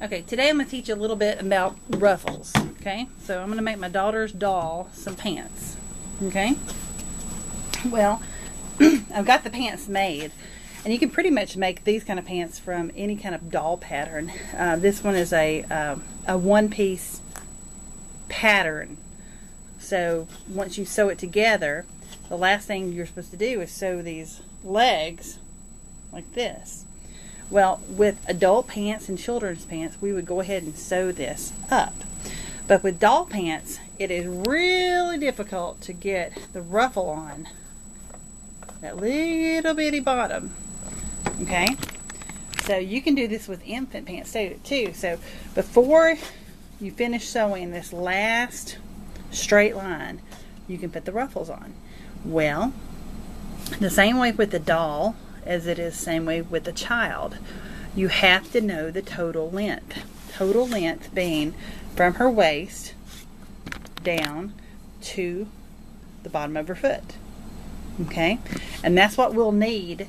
Okay, today I'm going to teach you a little bit about ruffles. Okay, so I'm going to make my daughter's doll some pants. Okay, well, I've got the pants made, and you can pretty much make these kind of pants from any kind of doll pattern. This one is a one-piece pattern. So once you sew it together, the last thing you're supposed to do is sew these legs like this. Well, with adult pants and children's pants, we would go ahead and sew this up. But with doll pants, it is really difficult to get the ruffle on that little bitty bottom. Okay? So you can do this with infant pants too. So before you finish sewing this last straight line, you can put the ruffles on. Well, the same way with the doll as it is the same way with the child. You have to know the total length. Total length being from her waist down to the bottom of her foot. Okay? And that's what we'll need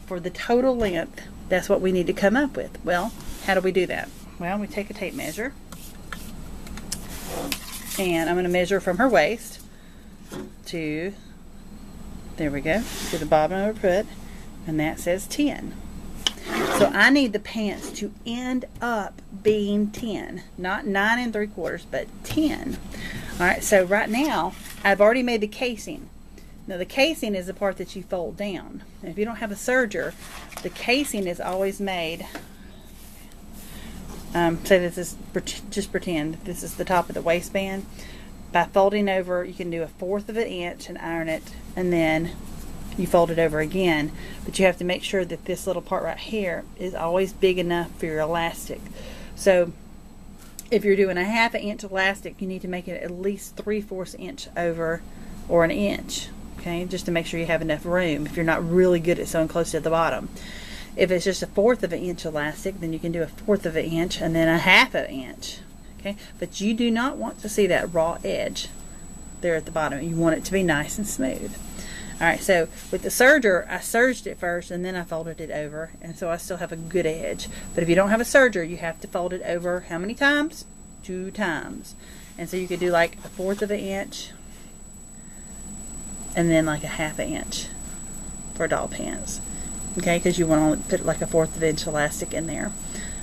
for the total length. That's what we need to come up with. Well, how do we do that? Well, we take a tape measure, and I'm going to measure from her waist to, there we go, to the bottom of her foot, and that says 10. So I need the pants to end up being 10, not 9 3/4, but 10. Alright, so right now I've already made the casing. Now the casing is the part that you fold down. And if you don't have a serger, the casing is always made, so this is, just pretend this is the top of the waistband. By folding over, you can do 1/4 of an inch and iron it, and then you fold it over again. But you have to make sure that this little part right here is always big enough for your elastic. So if you're doing a 1/2 inch elastic, you need to make it at least 3/4 inch over, or an inch, okay, just to make sure you have enough room if you're not really good at sewing close to the bottom. If it's just 1/4 of an inch elastic, then you can do 1/4 of an inch and then 1/2 inch. Okay, but you do not want to see that raw edge there at the bottom. You want it to be nice and smooth. Alright, so with the serger, I serged it first and then I folded it over, and so I still have a good edge. But if you don't have a serger, you have to fold it over how many times? 2 times. And so you could do like 1/4 of an inch and then like 1/2 inch for doll pants. Okay, because you want to put like 1/4 of an inch elastic in there.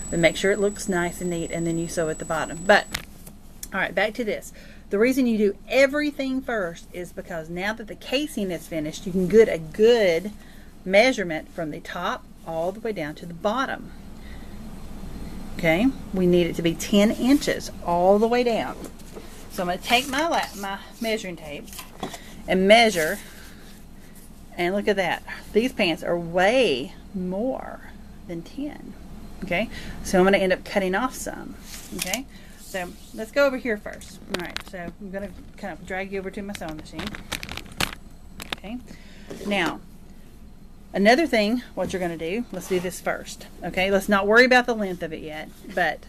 But make sure it looks nice and neat, and then you sew at the bottom. But, alright, back to this. The reason you do everything first is because now that the casing is finished, you can get a good measurement from the top all the way down to the bottom. Okay, we need it to be 10 inches all the way down. So I'm going to take my measuring tape and measure, and look at that. These pants are way more than 10. Okay, so I'm going to end up cutting off some. Okay, so let's go over here first. Alright, so I'm going to kind of drag you over to my sewing machine. Okay, now another thing, what you're going to do, let's do this first. Okay, let's not worry about the length of it yet, but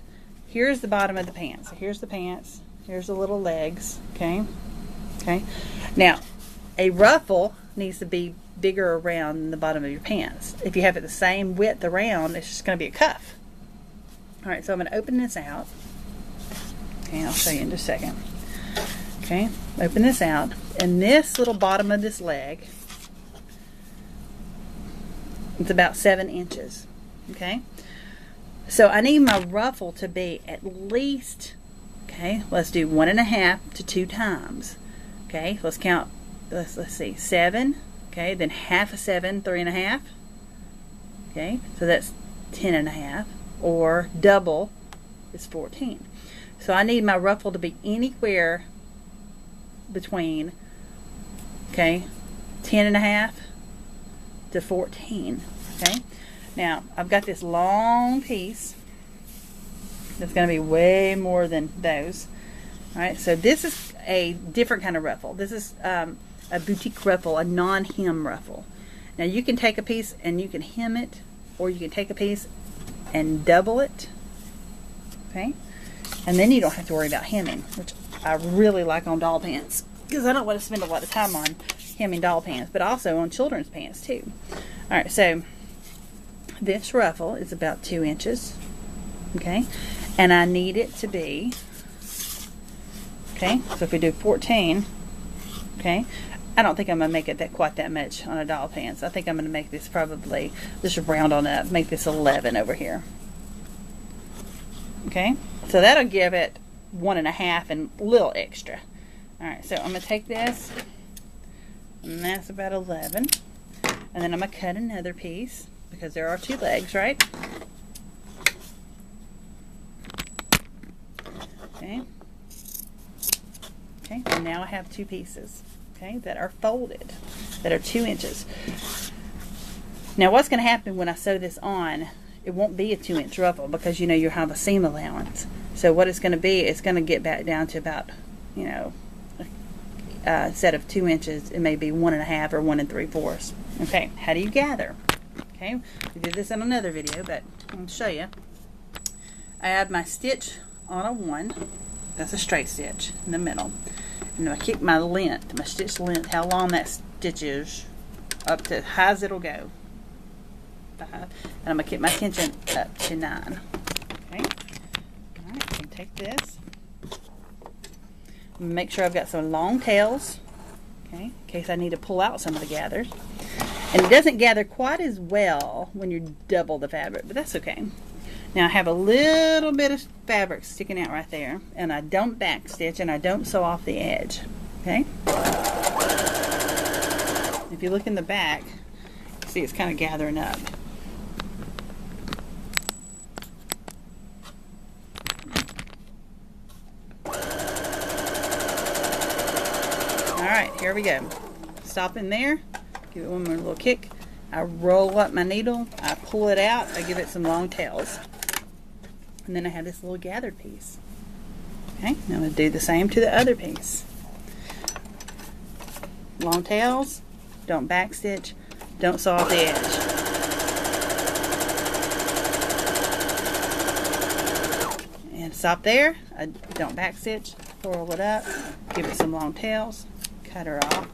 here's the bottom of the pants. So here's the pants, here's the little legs. Okay, now a ruffle needs to be bigger around than the bottom of your pants. If you have it the same width around, it's just going to be a cuff. Alright, so I'm going to open this out. Okay, I'll show you in just a second. Okay, open this out, and this little bottom of this leg, it's about 7 inches. Okay, so I need my ruffle to be at least, okay, let's do 1.5 to 2 times. Okay, let's count, let's see, 7. Okay, then 1/2 of 7, 3.5. Okay, so that's 10.5, or double is 14. So I need my ruffle to be anywhere between, okay, 10.5 to 14. Okay, now I've got this long piece that's going to be way more than those. Alright, so this is a different kind of ruffle. This is a boutique ruffle, a non-hem ruffle. Now you can take a piece and you can hem it, or you can take a piece and double it. Okay, and then you don't have to worry about hemming, which I really like on doll pants, because I don't want to spend a lot of time on hemming doll pants, but also on children's pants too. Alright, so this ruffle is about 2 inches. Okay, and I need it to be, okay, so if we do 14, okay, I don't think I'm going to make it quite that much on a doll pants. I think I'm going to make this probably, just round on up, make this 11 over here. Okay, so that'll give it 1.5 and a little extra. Alright, so I'm going to take this, and that's about 11. And then I'm going to cut another piece, because there are 2 legs, right? Okay. Okay, and now I have 2 pieces, okay, that are folded, that are 2 inches. Now what's going to happen when I sew this on, it won't be a 2-inch ruffle, because you know you have a seam allowance. So what it's going to be, it's going to get back down to about, you know, instead of 2 inches, it may be 1.5 or 1 3/4. Okay, how do you gather? Okay, we did this in another video, but I'll show you. I add my stitch on a 1. That's a straight stitch in the middle. And I kick my length, my stitch length, how long that stitch is, up to high as it'll go. 5. And I'm going to kick my tension up to 9. Okay. Alright, so take this. Make sure I've got some long tails, okay, in case I need to pull out some of the gathers. And it doesn't gather quite as well when you double the fabric, but that's okay. Now I have a little bit of fabric sticking out right there, and I don't back stitch and I don't sew off the edge. Okay. If you look in the back, see it's kind of gathering up. Alright, here we go. Stop in there, give it one more little kick. I roll up my needle, I pull it out, I give it some long tails. And then I have this little gathered piece. Okay, now I'm going to do the same to the other piece. Long tails, don't back stitch, don't sew off the edge. And stop there, I don't back stitch, roll it up, give it some long tails, cut her off.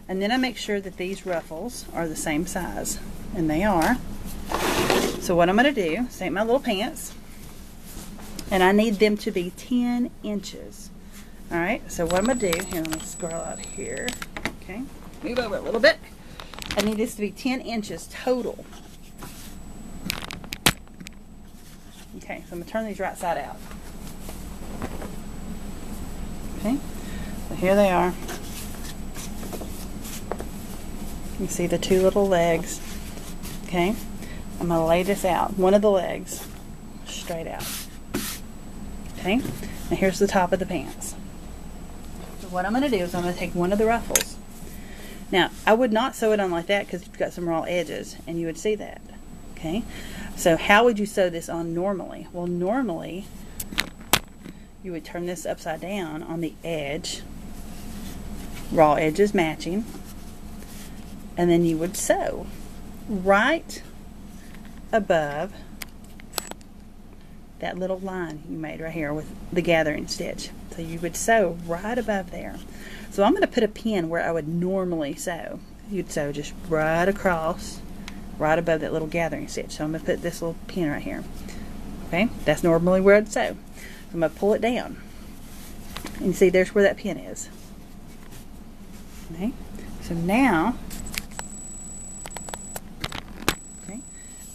And then I make sure that these ruffles are the same size, and they are. So what I'm going to do is take my little pants, and I need them to be 10 inches. Alright, so what I'm going to do, here, let me scroll out here. Okay, move over a little bit. I need this to be 10 inches total. Okay, so I'm going to turn these right side out. Okay, so here they are. You see the 2 little legs. Okay, I'm going to lay this out, one of the legs, straight out. Okay, now here's the top of the pants. So what I'm going to do is I'm going to take one of the ruffles. Now, I would not sew it on like that because you've got some raw edges, and you would see that. Okay, so how would you sew this on normally? Well, normally, you would turn this upside down on the edge, raw edges matching, and then you would sew right above that little line you made right here with the gathering stitch. So you would sew right above there. So I'm going to put a pin where I would normally sew. You'd sew just right across, right above that little gathering stitch. So I'm going to put this little pin right here. Okay, that's normally where I'd sew. I'm going to pull it down. And you see there's where that pin is. Okay, so now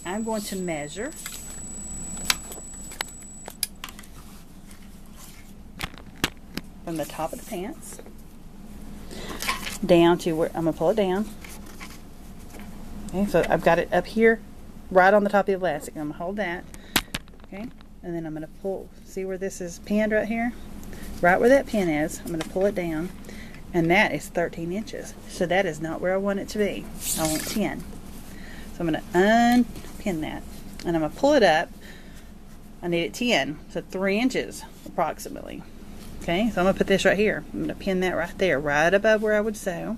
I'm going to measure from the top of the pants down to where I'm going to pull it down. Okay, so I've got it up here right on the top of the elastic. I'm going to hold that. Okay, and then I'm going to pull, see where this is pinned right here? Right where that pin is, I'm going to pull it down, and that is 13 inches. So that is not where I want it to be. I want 10. So I'm going to unpin that, and I'm going to pull it up. I need it 10, so 3 inches approximately. Okay, so I'm going to put this right here. I'm going to pin that right there, right above where I would sew.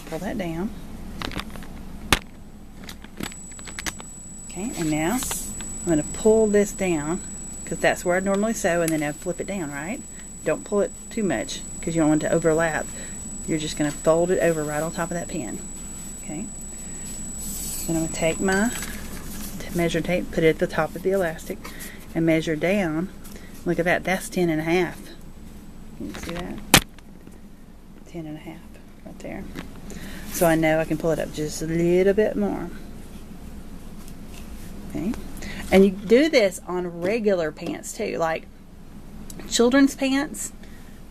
Pull that down. Okay, and now I'm going to pull this down, because that's where I normally sew, and then I flip it down, right? Don't pull it too much, because you don't want it to overlap. You're just going to fold it over right on top of that pin. Okay. Then I'm going to take my measure tape, put it at the top of the elastic, and measure down. Look at that, that's 10 1/2. Can you see that? 10 1/2 right there. So I know I can pull it up just a little bit more. Okay, and you do this on regular pants too, like children's pants.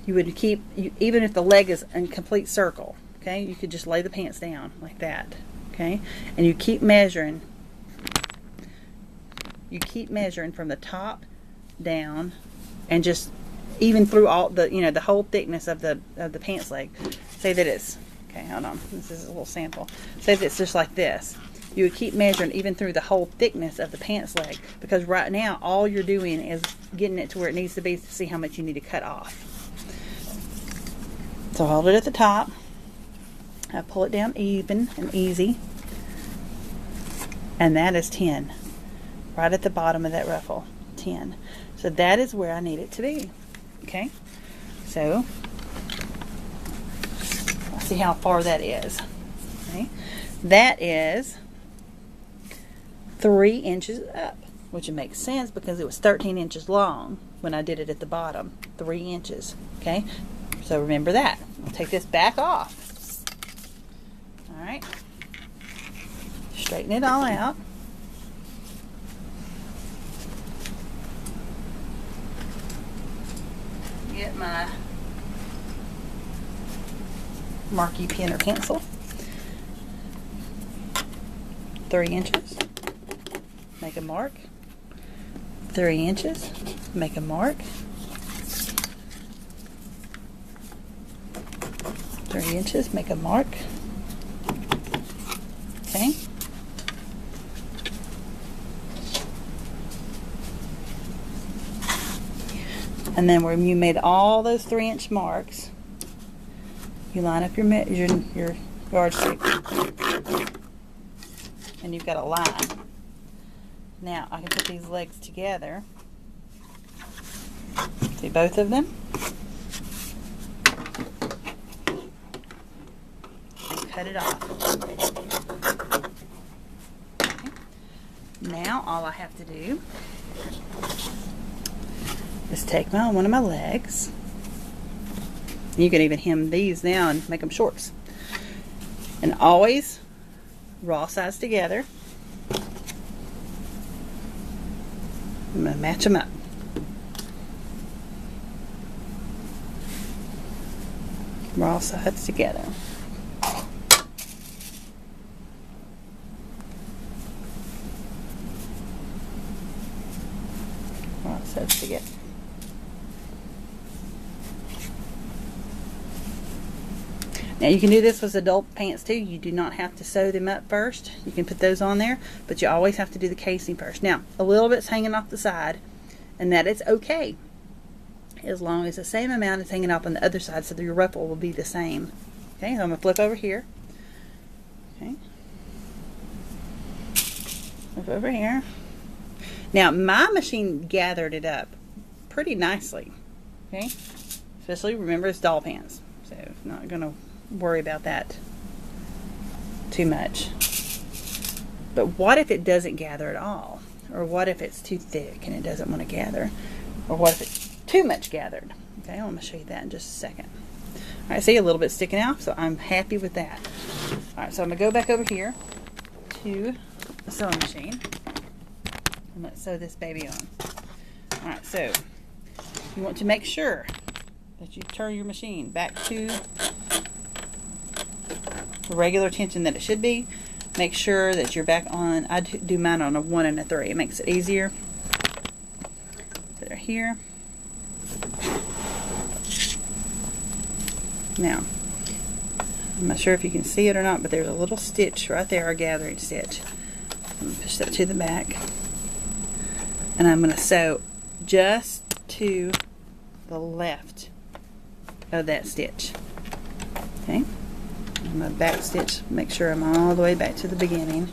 You would keep, even if the leg is in complete circle, okay, you could just lay the pants down like that, okay, and you keep measuring. You keep measuring from the top down, and just even through all the, you know, the whole thickness of the pants leg. Say that it's, okay, hold on, this is a little sample. Say that it's just like this. You would keep measuring even through the whole thickness of the pants leg, because right now all you're doing is getting it to where it needs to be to see how much you need to cut off. So hold it at the top. I pull it down even and easy, and that is 10. Right at the bottom of that ruffle, 10. So that is where I need it to be. Okay, so let's see how far that is. Okay, that is 3 inches up, which makes sense because it was 13 inches long when I did it at the bottom. 3 inches. Okay, so remember that. I'll take this back off. All right, straighten it all out. Get my marquee pen or pencil. 3 inches. Make a mark. 3 inches. Make a mark. 3 inches. Make a mark. Okay. And then where you made all those 3-inch marks, you line up your yardstick, and you've got a line. Now I can put these legs together. See both of them? And cut it off. Okay. Now all I have to do is take one of my legs. You can even hem these now and make them shorts. And always raw sides together. I'm going to match them up. Raw sides together. Raw sides together. Now you can do this with adult pants too. You do not have to sew them up first. You can put those on there, but you always have to do the casing first. Now, a little bit's hanging off the side, and that is okay, as long as the same amount is hanging off on the other side, so that your ruffle will be the same. Okay, so I'm gonna flip over here. Okay, flip over here. Now my machine gathered it up pretty nicely. Okay, especially remember it's doll pants, so I'm not gonna worry about that too much. But what if it doesn't gather at all? Or what if it's too thick and it doesn't want to gather? Or what if it's too much gathered? Okay, I'm going to show you that in just a second. Alright, see a little bit sticking out, so I'm happy with that. Alright, so I'm going to go back over here to the sewing machine. And let's sew this baby on. Alright, so you want to make sure that you turn your machine back to the regular tension that it should be. Make sure that you're back on, I do mine on a 1 and a 3. It makes it easier. Put it here. Now, I'm not sure if you can see it or not, but there's a little stitch right there, a gathering stitch. I'm going to push that to the back. And I'm going to sew just to the left of that stitch. Okay? I'm going to back stitch, make sure I'm all the way back to the beginning.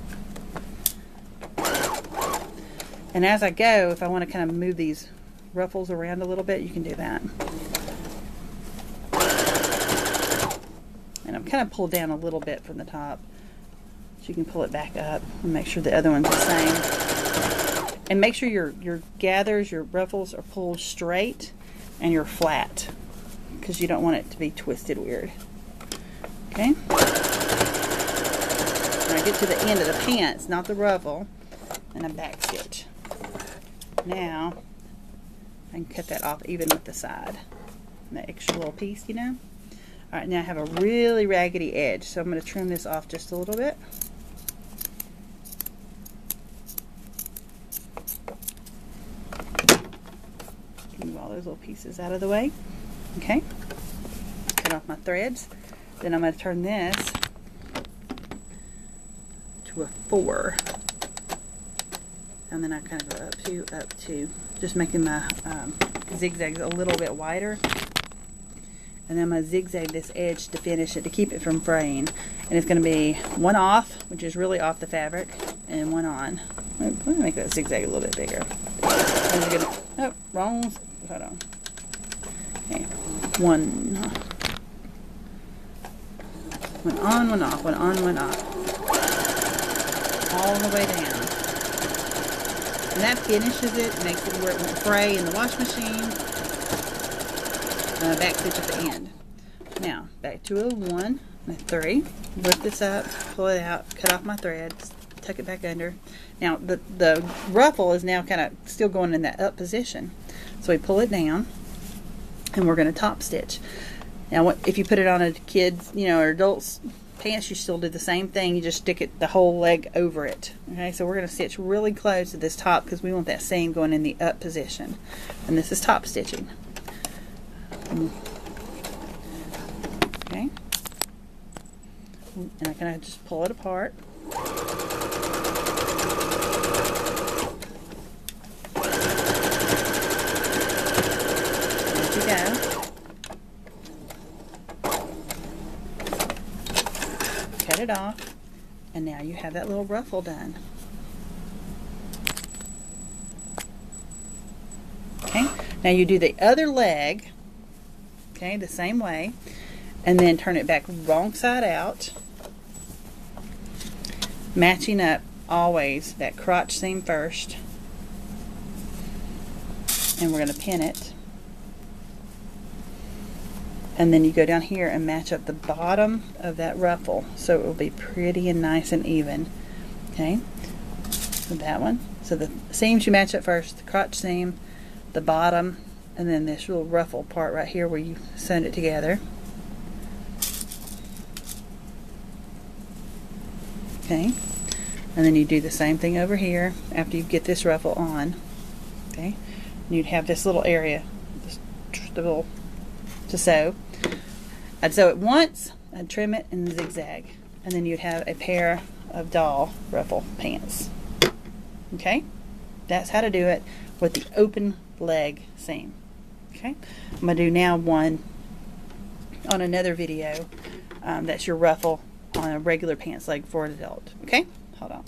And as I go, if I want to kind of move these ruffles around a little bit, you can do that. And I'm kind of pulled down a little bit from the top, so you can pull it back up and make sure the other one's the same. And make sure your gathers, your ruffles are pulled straight and you're flat, because you don't want it to be twisted weird. Okay? When I get to the end of the pants, not the ruffle, and a back stitch. Now, I can cut that off even with the side. The extra little piece, you know? Alright, now I have a really raggedy edge, so I'm going to trim this off just a little bit. Move all those little pieces out of the way. Okay? Cut off my threads. Then I'm going to turn this to a 4. And then I kind of go up to, just making my zigzags a little bit wider. And then I'm going to zigzag this edge to finish it, to keep it from fraying. And it's going to be one off, which is really off the fabric, and one on. Let me make that zigzag a little bit bigger. Oh, wrong. Hold on. Okay, one on, one off, one on, one off. All the way down. And that finishes it, makes it where it won't fray in the wash machine. Back stitch at the end. Now, back to a 1 and a 3. Lift this up, pull it out, cut off my threads, tuck it back under. Now, the ruffle is now kind of still going in that up position. So we pull it down, and we're going to top stitch. Now, if you put it on a kid's, you know, or adult's pants, you still do the same thing. You just stick it, the whole leg over it. Okay, so we're going to stitch really close to this top because we want that seam going in the up position. And this is top stitching. Okay. And I kind of just pull it apart. There you go. Cut it off, and now you have that little ruffle done. Okay, now you do the other leg, okay, the same way, and then turn it back wrong side out, matching up always that crotch seam first, and we're going to pin it. And then you go down here and match up the bottom of that ruffle so it will be pretty and nice and even. Okay, so that one. So the seams you match up first, the crotch seam, the bottom, and then this little ruffle part right here where you sewn it together. Okay, and then you do the same thing over here after you get this ruffle on. Okay, and you'd have this little area, this little to sew. I'd sew it once, I'd trim it and zigzag, and then you'd have a pair of doll ruffle pants. Okay, that's how to do it with the open leg seam. Okay, I'm going to do now one on another video that's your ruffle on a regular pants leg for an adult. Okay, hold on.